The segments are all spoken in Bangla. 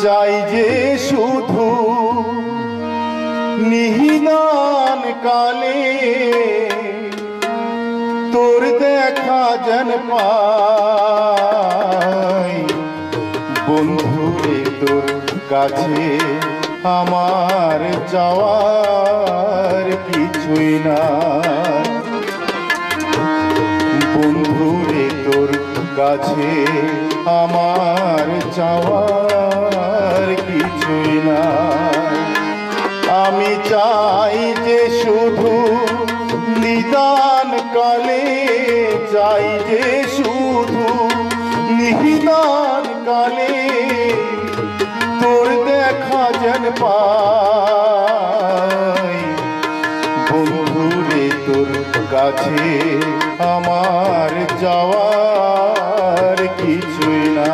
চাই যে শুধু নিহিনান কালে তোর দেখা যেন পাই বন্ধুরে তোর কাছে আমার যাওয়ার কিছুই না বন্ধুরে তোর কাছে আমার যাওয়ার কিছুই না আমি চাই যে শুধু নিদান কালে চাই যে শুধু নিদান কালে তোর দেখা যেন পাই বন্ধুরে তোর কাছে আমার যাওয়ার কিছুই না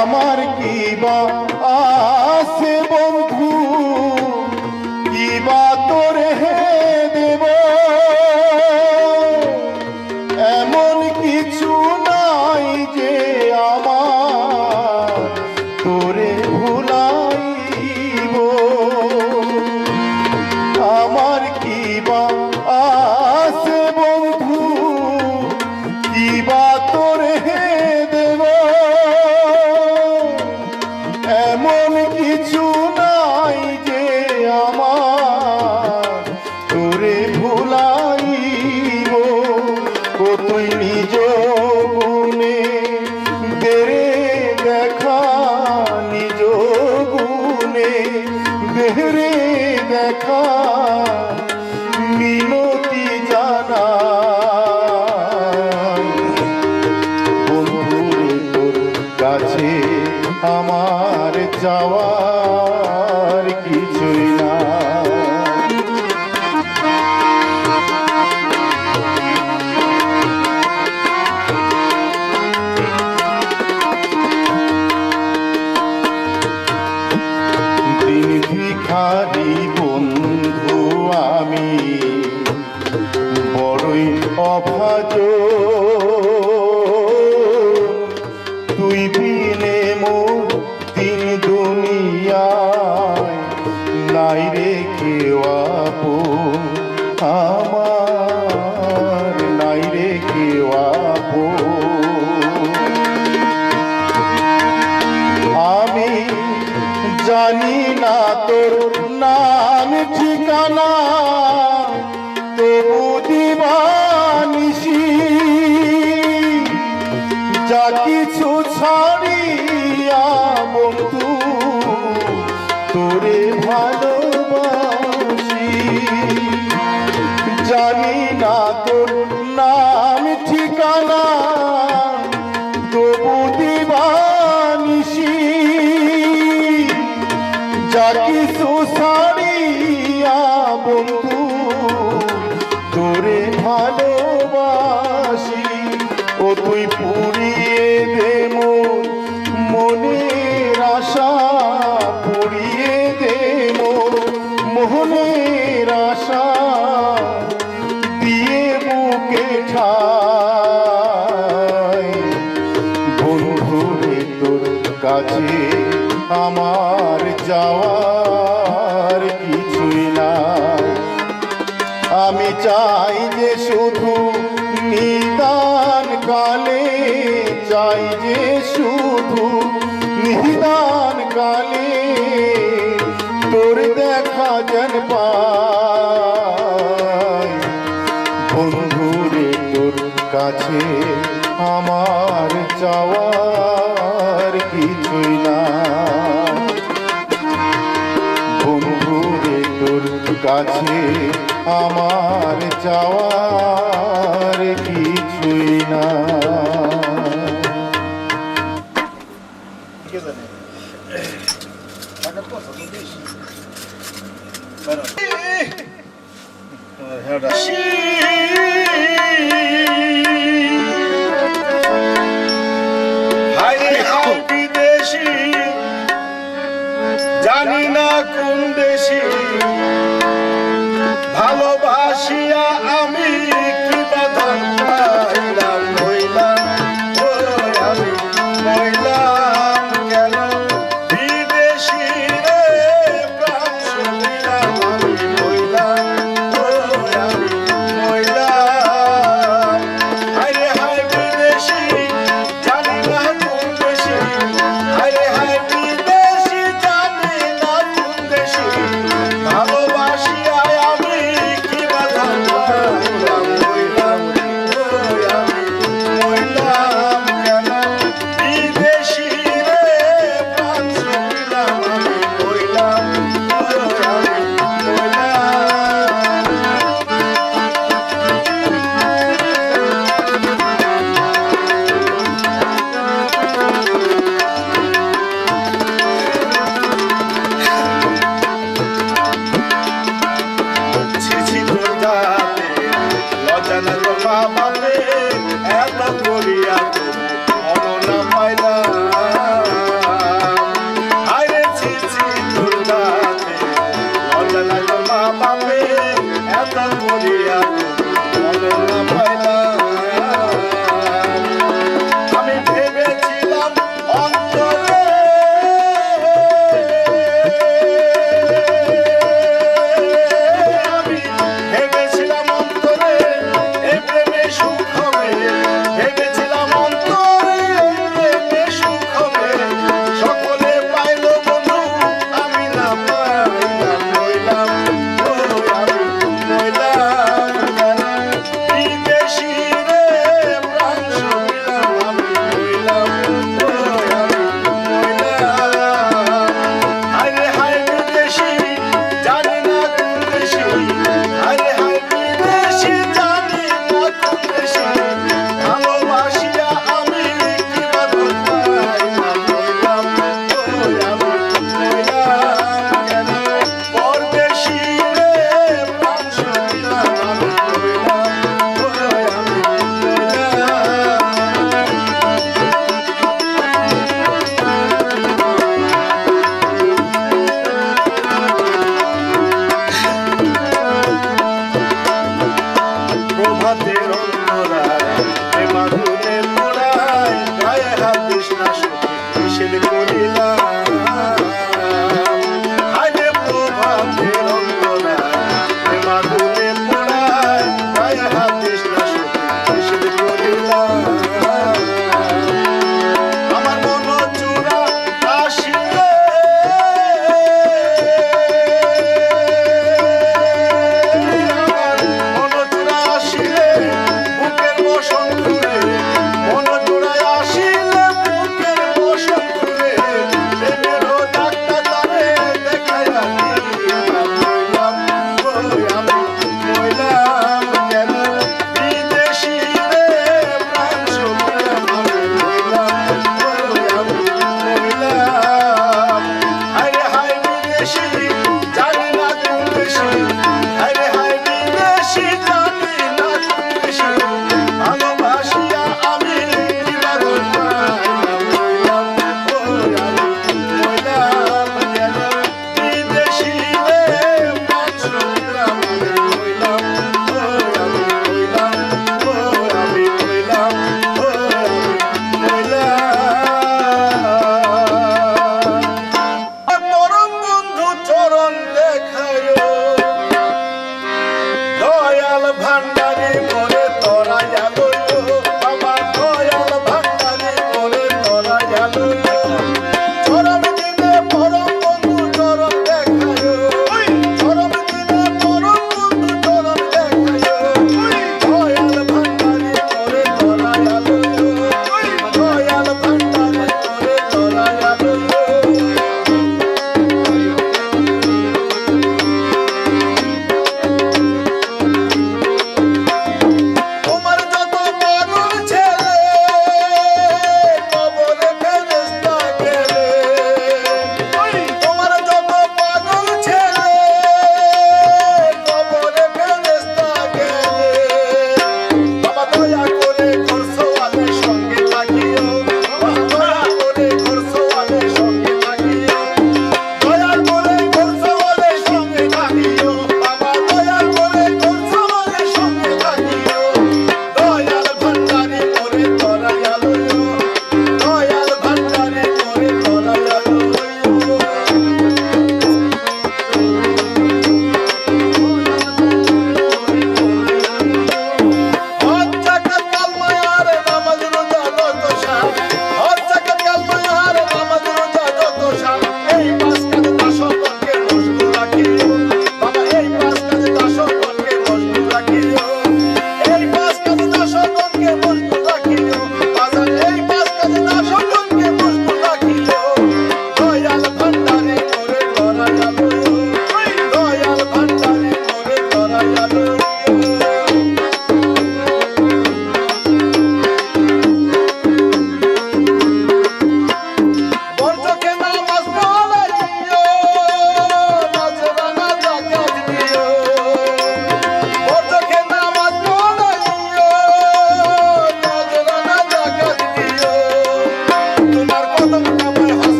আমার কি বা আছে বন্ধু কি বা তোরে দেব এমন কিছু নাই যে আমার তোরে ভুলাইব আমার কি বা আছে বন্ধু কি বা তোরে দেব এমন কিছু নাই যে আমার তোরে ভুলাইব ও তুই নিজ গুণে দেরে দেখা নিজ গুণে দেরে দেখা মিনতি জানা বন্ধুরে তোর কাছে আমার যাওয়ার কিছুই না আমি জানি না তোর নাম ঠিকানা, তবু দিবানিশি যা কিছু ছাড়িয়া বন্ধু তোরে ভালোবাসি। জানি না তোর নাম ঠিকানা, তবু দিবানিশি যা কিছু ছাড়িয়া বন্ধু তোরে ভালোবাসি। ও তুই পুড়িয়ে দে মোর মনের আশা, পুড়িয়ে দে মোর মোহনের আশা, দিয়ে বুকে ঠাই। বন্ধুরে তোর কাছে আমার যাওয়ার কিছুই না, আমি চাই যে শুধু নিদান কালে, চাই যে শুধু নিদান কালে তোর দেখা যেন পাই। বন্ধুরে তোর কাছে আমার চাওয়ার কিছুই না, বন্ধুরে তোর কাছে আমার চাওয়ার কিছুই না। বিদেশি জানি না কোন দেশি, ভালোবাসিয়া আমি কি বাধা পাইলাম, হইলাম আমি হইলাম কেন বিদেশি রে, প্রাণ শুনিলাম আমি হইলাম আমি হইলাম। আরে হায় বিদেশি জানি না কোন দেশি, আরে হায় বিদেশি জানি না কোন দেশি, ভালো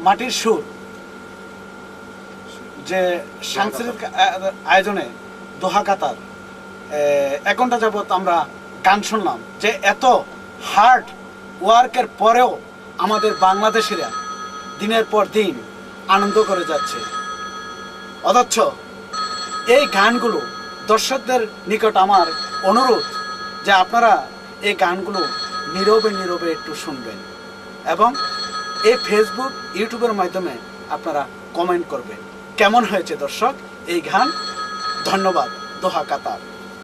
মাটির সুর যে সাংস্কৃতিক আয়োজনে দোহা কাতার 1 ঘন্টা যাবত আমরা গান শুনলাম, যে এত হার্ড ওয়ার্কের পরেও আমাদের বাংলাদেশিরা দিনের পর দিন আনন্দ করে যাচ্ছে। অথচ এই গানগুলো দর্শকদের নিকট আমার অনুরোধ যে আপনারা এই গানগুলো নীরবে নীরবে একটু শুনবেন এবং এই ফেসবুক ইউটিউবের মাধ্যমে আপনারা কমেন্ট করবেন কেমন হয়েছে দর্শক এই গান। ধন্যবাদ। দোহা কাতার।